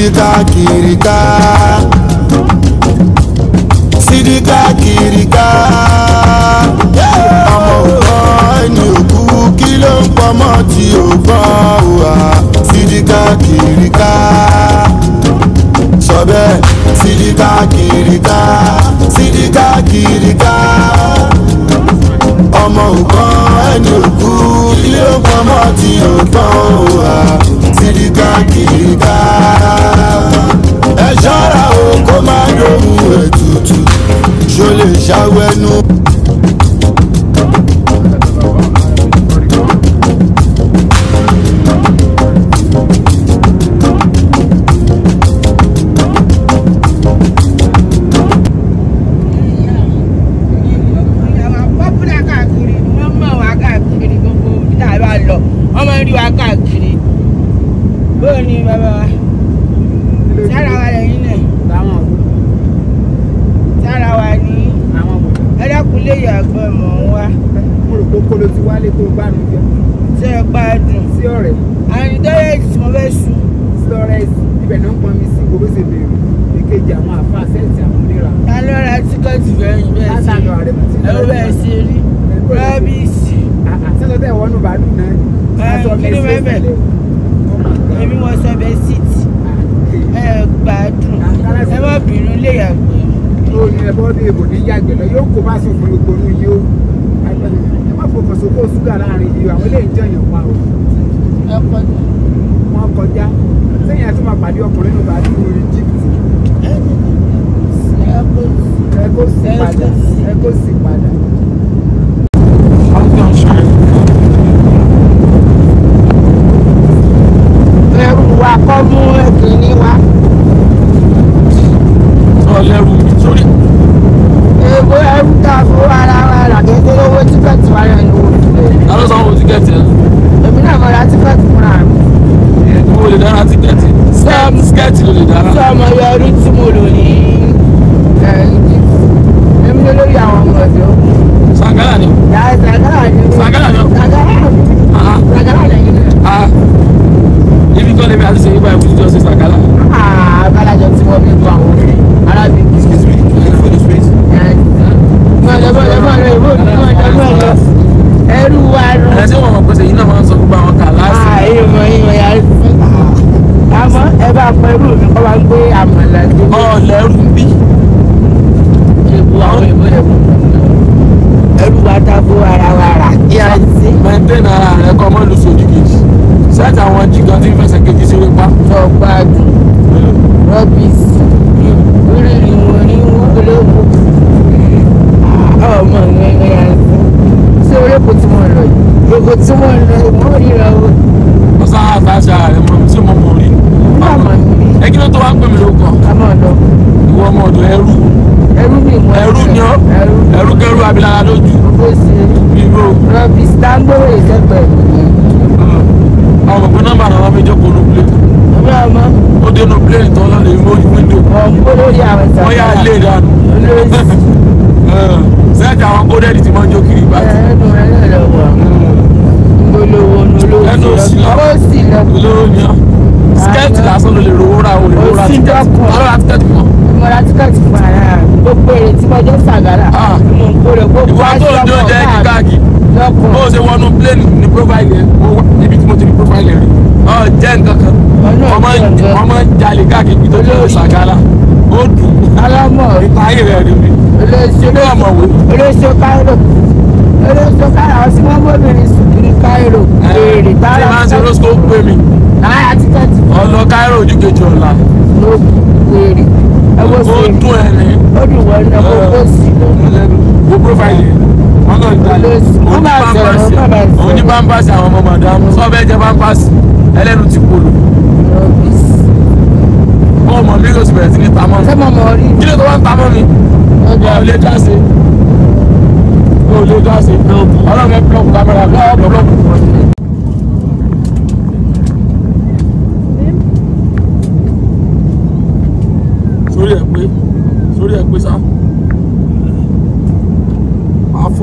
Sidika kirika, Sidika kirika. Ọmọ ògbọ́n ẹni òkú kí ló ń pọmọ tí ò gbọ́n wà. Sidika kirika, sọ bẹ́ẹ̀. Sidika kirika, Sidika kirika. Ọmọ ògbọ́n ẹni òkú kí ló ń pọmọ tí ò gbọ́n wà. Sidika kirika. Ẹ ṣọ́ra o kó má lóhùn ètùtù, ṣó lè ṣàwẹ́nu.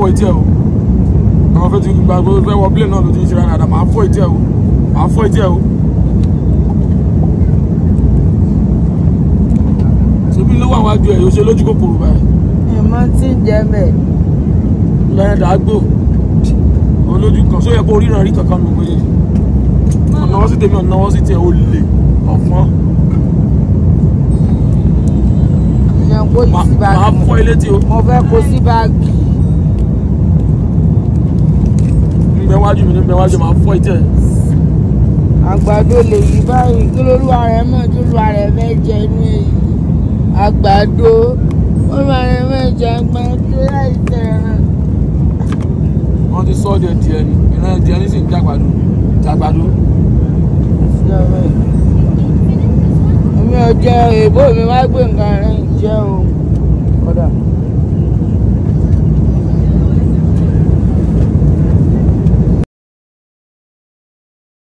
fọ́ etí ẹ̀ o àwọn fẹ́ ti gba gbogbo fẹ́ wọ plane náà ló ti ń ṣe rárá máa fọ́ etí ẹ̀ o máa fọ́ etí ẹ̀ o. lójú ẹ̀ yóò ṣe lójú kòkòrò báyìí. Ìmọ̀ tí ń jẹ mẹ́. Lẹ́yìn dàgbò olójú kan só yẹ kó ríran rí kankan nù pé ọ̀nàwọ́ sí tèmi ọ̀nàwọ́ sí tiẹ̀ ó lè ọ̀fọ́n. Ìyẹn kó yìí sí báàgì. Màá fọ́ ilé tí o. Mo fẹ́ kó sí báàgì. Níbẹ̀ wájú mi níbẹ̀ wájú màá fọ́ ìtẹ̀. Àgbàdo lè yí báyìí kí lolúwa rẹ̀ mọ̀ tí olúwa rẹ̀ fẹ́ jẹ inú èyí. Àgbàdo olúwa rẹ̀ fẹ́ jẹ àgbàdo láì tẹ̀ràn. Wọ́n ti sọ ọ́ dẹ̀ díẹ̀ ni ìran díẹ̀ ní sì ń jàgbàdo. Èmi ò jẹ èbó mi wá gbé nǹkan rẹ̀ ń jẹ́ o. Kódà.